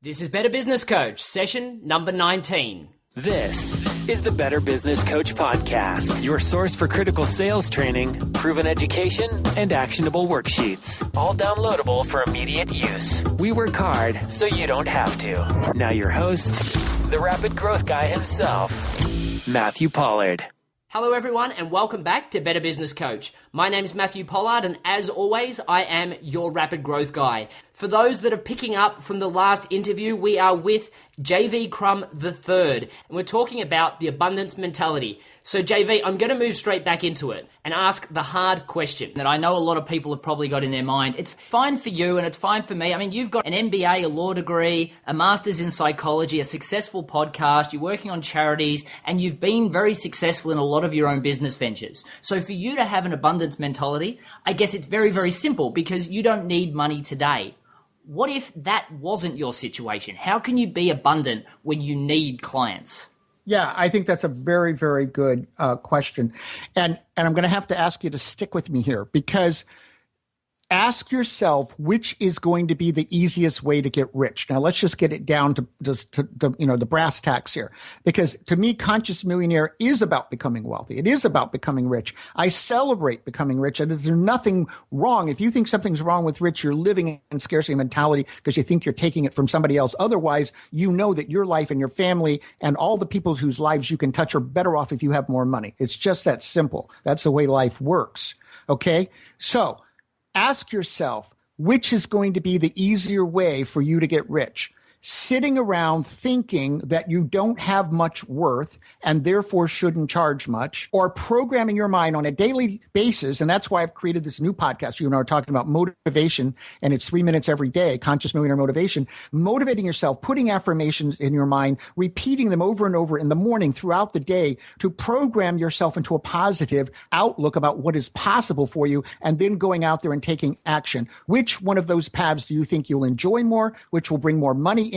This is Better Business Coach, session number 19. This is the Better Business Coach Podcast, your source for critical sales training, proven education, and actionable worksheets, all downloadable for immediate use. We work hard so you don't have to. Now your host, the rapid growth guy himself, Matthew Pollard. Hello everyone and welcome back to Better Business Coach. My name is Matthew Pollard and as always, I am your rapid growth guy. For those that are picking up from the last interview, we are with JV Crum III and we're talking about the abundance mentality. So JV, I'm going to move straight back into it and ask the hard question that I know a lot of people have probably got in their mind. It's fine for you and it's fine for me. I mean, you've got an MBA, a law degree, a master's in psychology, a successful podcast, you're working on charities, and you've been very successful in a lot of your own business ventures. So for you to have an abundance mentality, I guess it's very, very simple because you don't need money today. What if that wasn't your situation? How can you be abundant when you need clients? Yeah, I think that's a very, very good question. And I'm going to have to ask you to stick with me here because ask yourself which is going to be the easiest way to get rich. Now, let's just get it down to the brass tacks here. Because to me, Conscious Millionaire is about becoming wealthy. It is about becoming rich. I celebrate becoming rich. And there's nothing wrong. If you think something's wrong with rich, you're living in scarcity mentality because you think you're taking it from somebody else. Otherwise, you know that your life and your family and all the people whose lives you can touch are better off if you have more money. It's just that simple. That's the way life works. Okay? So, ask yourself, which is going to be the easier way for you to get rich? Sitting around thinking that you don't have much worth and therefore shouldn't charge much, or programming your mind on a daily basis. And that's why I've created this new podcast. You and I are talking about motivation, and it's 3 minutes every day, Conscious Millionaire Motivation, motivating yourself, putting affirmations in your mind, repeating them over and over in the morning throughout the day to program yourself into a positive outlook about what is possible for you, and then going out there and taking action. Which one of those paths do you think you'll enjoy more, which will bring more money in?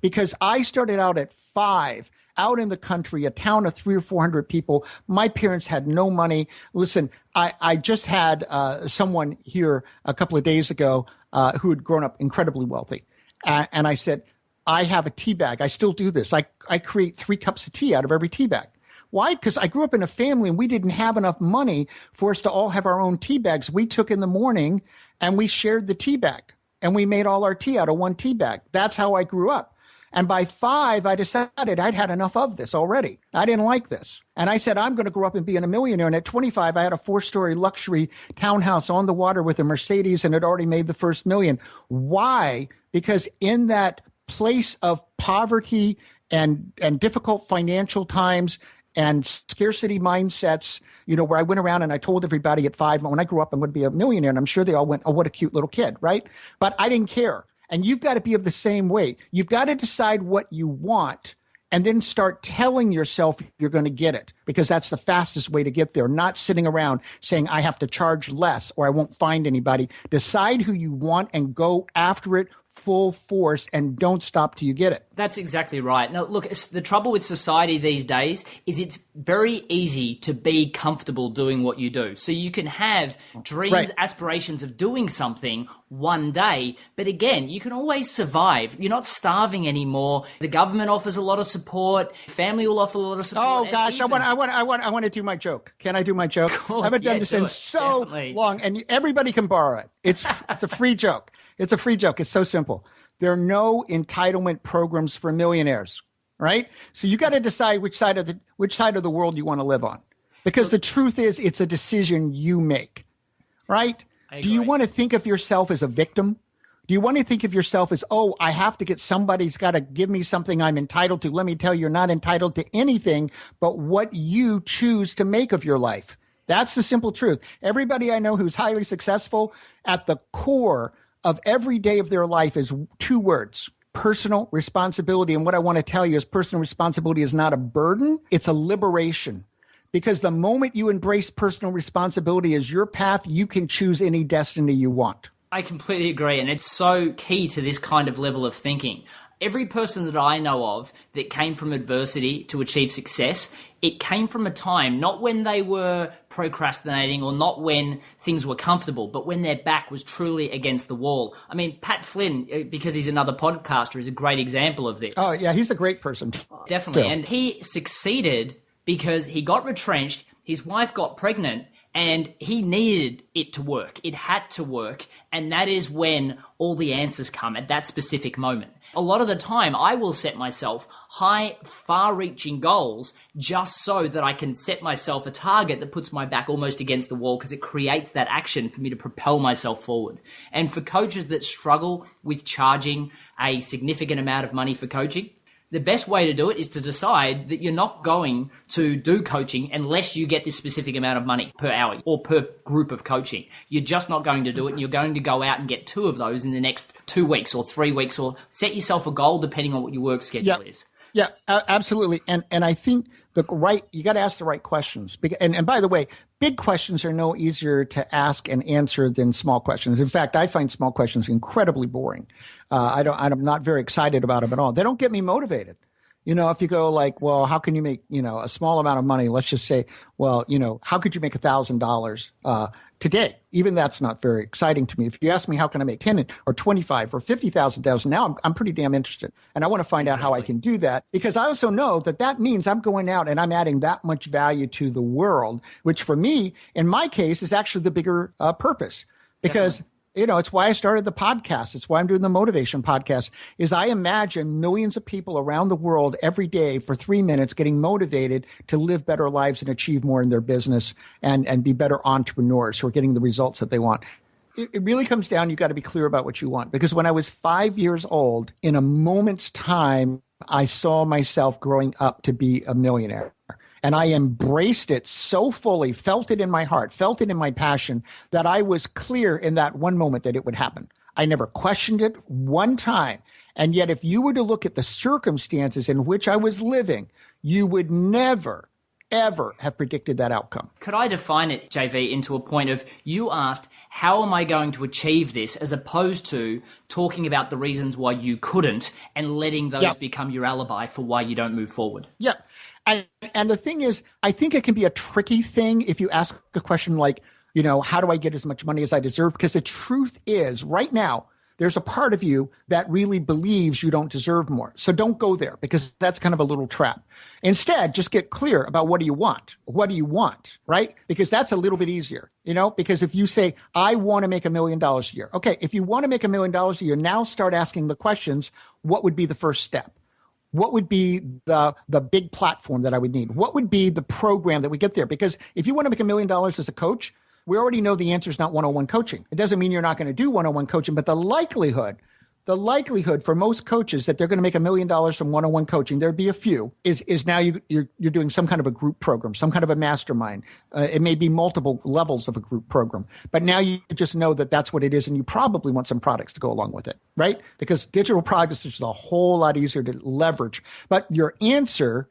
Because I started out at 5, out in the country, a town of 300 or 400 people. My parents had no money. Listen, I just had someone here a couple of days ago who had grown up incredibly wealthy. And I said, I have a tea bag. I still do this. I create 3 cups of tea out of every tea bag. Why? Because I grew up in a family and we didn't have enough money for us to all have our own tea bags. We took in the morning and we shared the tea bag. And we made all our tea out of one tea bag. That's how I grew up. And by 5, I decided I'd had enough of this already. I didn't like this. And I said, I'm going to grow up and be a millionaire. And at 25, I had a 4-story luxury townhouse on the water with a Mercedes and had already made the first million. Why? Because in that place of poverty and difficult financial times and scarcity mindsets, where I went around and I told everybody at 5, when I grew up, I'm going to be a millionaire. And I'm sure they all went, oh, what a cute little kid, right? But I didn't care. And you've got to be of the same way. You've got to decide what you want and then start telling yourself you're going to get it, because that's the fastest way to get there. Not sitting around saying, I have to charge less or I won't find anybody. Decide who you want and go after it full force and don't stop till you get it. That's exactly right. Now, look, the trouble with society these days is it's very easy to be comfortable doing what you do. So you can have dreams, right, aspirations of doing something one day, but again, you can always survive. You're not starving anymore. The government offers a lot of support. Family will offer a lot of support. Oh gosh, I want to do my joke. Can I do my joke? Of course, I haven't done this in so long, and everybody can borrow it. It's a free joke. It's a free joke. It's so simple. There are no entitlement programs for millionaires, right? So you got to decide which side of the world you want to live on, because the truth is, it's a decision you make, right? Do you want to think of yourself as a victim? Do you want to think of yourself as, oh, I have to get somebody's got to give me something I'm entitled to? Let me tell you, you're not entitled to anything but what you choose to make of your life. That's the simple truth. Everybody I know who's highly successful, at the core of every day of their life is 2 words: personal responsibility. And what I want to tell you is personal responsibility is not a burden, it's a liberation. Because the moment you embrace personal responsibility as your path, you can choose any destiny you want. I completely agree. And it's so key to this kind of level of thinking. Every person that I know of that came from adversity to achieve success, it came from a time not when they were procrastinating or not when things were comfortable, but when their back was truly against the wall. I mean, Pat Flynn, because he's another podcaster, is a great example of this. Oh, yeah, he's a great person. Definitely. Yeah. And he succeeded because he got retrenched, his wife got pregnant, and he needed it to work. It had to work. And that is when all the answers come at that specific moment. A lot of the time, I will set myself high, far-reaching goals just so that I can set myself a target that puts my back almost against the wall because it creates that action for me to propel myself forward. And for coaches that struggle with charging a significant amount of money for coaching, the best way to do it is to decide that you're not going to do coaching unless you get this specific amount of money per hour or per group of coaching. You're just not going to do it, and you're going to go out and get 2 of those in the next 2 weeks or 3 weeks, or set yourself a goal depending on what your work schedule is. Yeah, absolutely. And I think you got to ask the right questions. And by the way, big questions are no easier to ask and answer than small questions. In fact, I find small questions incredibly boring. I'm not very excited about them at all. They don't get me motivated. If you go like, well, how can you make, a small amount of money? Let's just say, well, how could you make $1,000 today? Even that's not very exciting to me. If you ask me, how can I make 10 or 25 or 50,000, now I'm pretty damn interested. And I want to find out how I can do that, because I also know that means I'm going out and I'm adding that much value to the world, which for me, in my case, is actually the bigger purpose, because it's why I started the podcast. It's why I'm doing the motivation podcast, is I imagine millions of people around the world every day for 3 minutes getting motivated to live better lives and achieve more in their business and be better entrepreneurs who are getting the results that they want. It really comes down, you got to be clear about what you want. Because when I was 5 years old, in a moment's time, I saw myself growing up to be a millionaire. And I embraced it so fully, felt it in my heart, felt it in my passion, that I was clear in that one moment that it would happen. I never questioned it one time. And yet, if you were to look at the circumstances in which I was living, you would never, ever have predicted that outcome. Could I define it, JV, into a point of, you asked, how am I going to achieve this, as opposed to talking about the reasons why you couldn't and letting those become your alibi for why you don't move forward? Yeah. And the thing is, I think it can be a tricky thing if you ask a question like, how do I get as much money as I deserve? Because the truth is, right now, there's a part of you that really believes you don't deserve more. So don't go there, because that's kind of a little trap. Instead, just get clear about what do you want? What do you want, right? Because that's a little bit easier, because if you say, I want to make $1 million a year. Okay, if you want to make $1 million a year, now start asking the questions, what would be the first step? What would be the big platform that I would need? What would be the program that we get there? Because if you want to make $1 million as a coach, we already know the answer is not one-on-one coaching. It doesn't mean you're not going to do one-on-one coaching, but the likelihood for most coaches that they're going to make $1 million from one-on-one coaching, there'd be a few, is now you're doing some kind of a group program, some kind of a mastermind. It may be multiple levels of a group program, but now you just know that that's what it is, and you probably want some products to go along with it, right? Because digital products is a whole lot easier to leverage. But your answer,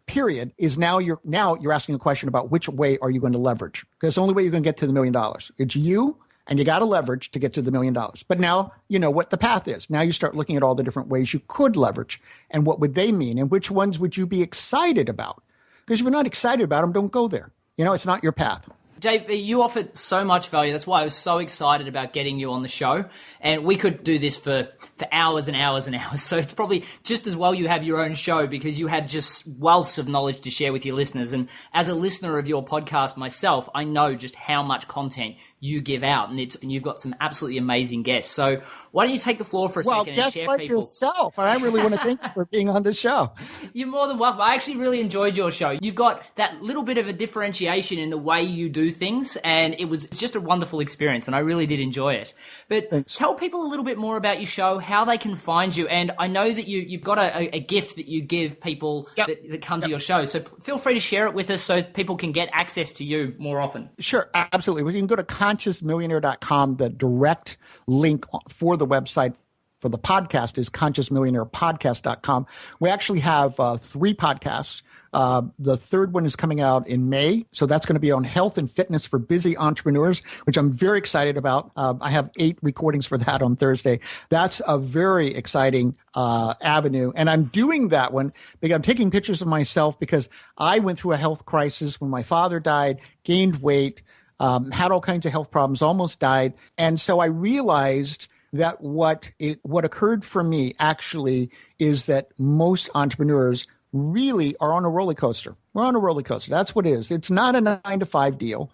period, is now you're asking a question about which way are you going to leverage? Because the only way you're going to get to the $1 million, it's you. And you got to leverage to get to the $1 million. But now you know what the path is. Now you start looking at all the different ways you could leverage, and what would they mean, and which ones would you be excited about? Because if you're not excited about them, don't go there. It's not your path. JV, you offered so much value. That's why I was so excited about getting you on the show. And we could do this for hours and hours and hours. So it's probably just as well you have your own show, because you had just wealths of knowledge to share with your listeners. And as a listener of your podcast myself, I know just how much content you give out, and you've got some absolutely amazing guests. So why don't you take the floor for a second and share like people. Yourself. And I really want to thank you for being on the show. You're more than welcome. I actually really enjoyed your show. You've got that little bit of a differentiation in the way you do things, and it's just a wonderful experience, and I really did enjoy it. But Thanks. Tell people a little bit more about your show, how they can find you, and I know that you've got a gift that you give people that come to your show, so feel free to share it with us so people can get access to you more often. Sure, absolutely. Well, you can go to consciousmillionaire.com. The direct link for the website for the podcast is consciousmillionairepodcast.com. We actually have 3 podcasts. The third one is coming out in May. So that's going to be on health and fitness for busy entrepreneurs, which I'm very excited about. I have 8 recordings for that on Thursday. That's a very exciting avenue. And I'm doing that one because I'm taking pictures of myself because I went through a health crisis when my father died, gained weight, had all kinds of health problems, almost died. And so I realized that what occurred for me actually is that most entrepreneurs really are on a roller coaster. We're on a roller coaster. That's what it is. It's not a 9-to-5 deal.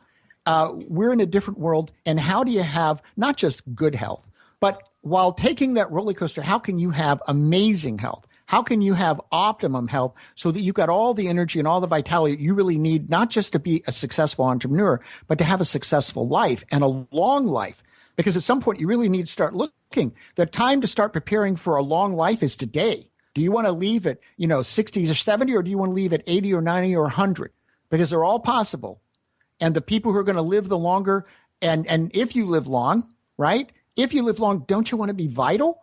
We're in a different world. And how do you have not just good health, but while taking that roller coaster, how can you have amazing health? How can you have optimum health so that you've got all the energy and all the vitality you really need, not just to be a successful entrepreneur, but to have a successful life and a long life? Because at some point you really need to start looking. The time to start preparing for a long life is today. Do you want to leave at 60s or 70, or do you want to leave at 80 or 90 or 100? Because they're all possible. And the people who are going to live the longer, and if you live long, right? If you live long, don't you want to be vital?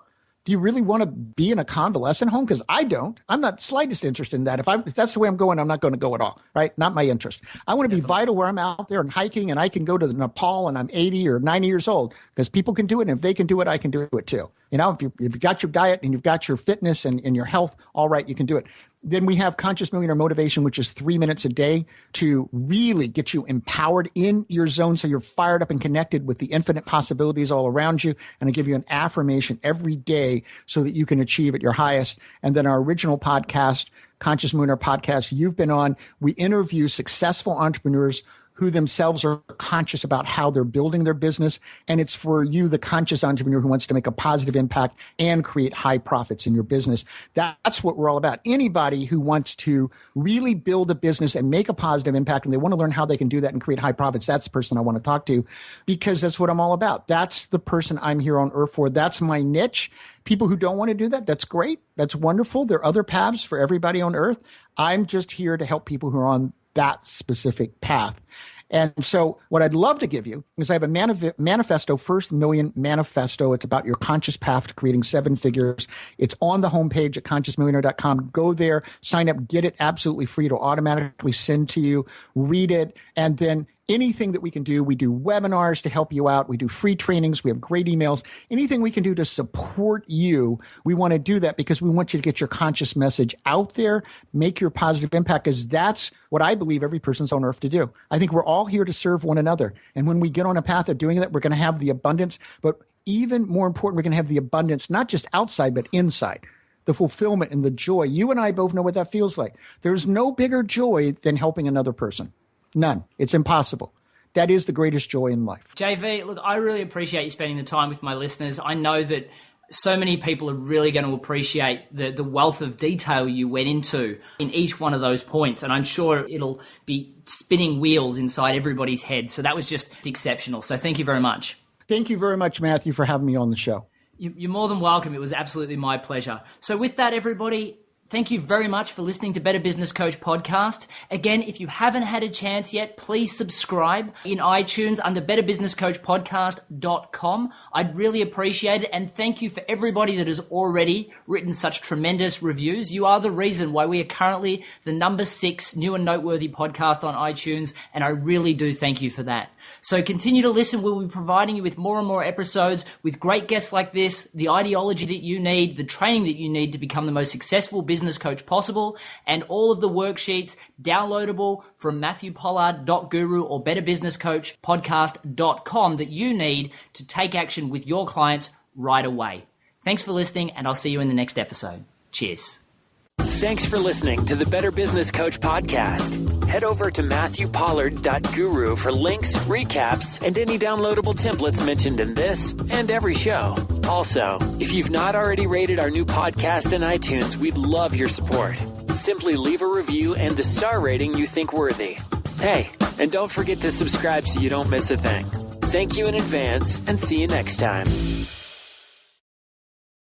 Do you really want to be in a convalescent home? Because I don't. I'm not slightest interested in that. If that's the way I'm going, I'm not going to go at all, right? Not my interest. I want to be vital where I'm out there and hiking, and I can go to Nepal and I'm 80 or 90 years old because people can do it. And if they can do it, I can do it too. If you've got your diet and you've got your fitness and your health, all right, you can do it. Then we have Conscious Millionaire Motivation, which is 3 minutes a day to really get you empowered in your zone so you're fired up and connected with the infinite possibilities all around you. And I give you an affirmation every day so that you can achieve at your highest. And then our original podcast, Conscious Millionaire Podcast, you've been on. We interview successful entrepreneurs who themselves are conscious about how they're building their business. And it's for you, the conscious entrepreneur who wants to make a positive impact and create high profits in your business. That's what we're all about. Anybody who wants to really build a business and make a positive impact, and they want to learn how they can do that and create high profits, that's the person I want to talk to, because that's what I'm all about. That's the person I'm here on earth for. That's my niche. People who don't want to do that, that's great. That's wonderful. There are other paths for everybody on earth. I'm just here to help people who are on that specific path. And so what I'd love to give you is I have a manifesto, First Million Manifesto. It's about your conscious path to creating 7 figures. It's on the homepage at consciousmillionaire.com. Go there, sign up, get it absolutely free. It'll automatically send to you, read it, and then anything that we can do, we do webinars to help you out. We do free trainings. We have great emails. Anything we can do to support you, we want to do that because we want you to get your conscious message out there, make your positive impact, because that's what I believe every person's on earth to do. I think we're all here to serve one another. And when we get on a path of doing that, we're going to have the abundance. But even more important, we're going to have the abundance, not just outside, but inside. The fulfillment and the joy. You and I both know what that feels like. There's no bigger joy than helping another person. None. It's impossible. That is the greatest joy in life. JV, look, I really appreciate you spending the time with my listeners. I know that so many people are really going to appreciate the wealth of detail you went into in each one of those points. And I'm sure it'll be spinning wheels inside everybody's head. So that was just exceptional. So thank you very much. Thank you very much, Matthew, for having me on the show. You're more than welcome. It was absolutely my pleasure. So with that, everybody, thank you very much for listening to Better Business Coach Podcast. Again, if you haven't had a chance yet, please subscribe in iTunes under betterbusinesscoachpodcast.com. I'd really appreciate it. And thank you for everybody that has already written such tremendous reviews. You are the reason why we are currently the number 6 new and noteworthy podcast on iTunes. And I really do thank you for that. So continue to listen. We'll be providing you with more and more episodes with great guests like this, the ideology that you need, the training that you need to become the most successful business coach possible, and all of the worksheets downloadable from matthewpollard.guru or betterbusinesscoachpodcast.com that you need to take action with your clients right away. Thanks for listening, and I'll see you in the next episode. Cheers. Thanks for listening to the Better Business Coach Podcast. Head over to matthewpollard.guru for links, recaps, and any downloadable templates mentioned in this and every show. Also, if you've not already rated our new podcast in iTunes, we'd love your support. Simply leave a review and the star rating you think worthy. Hey, and don't forget to subscribe so you don't miss a thing. Thank you in advance, and see you next time.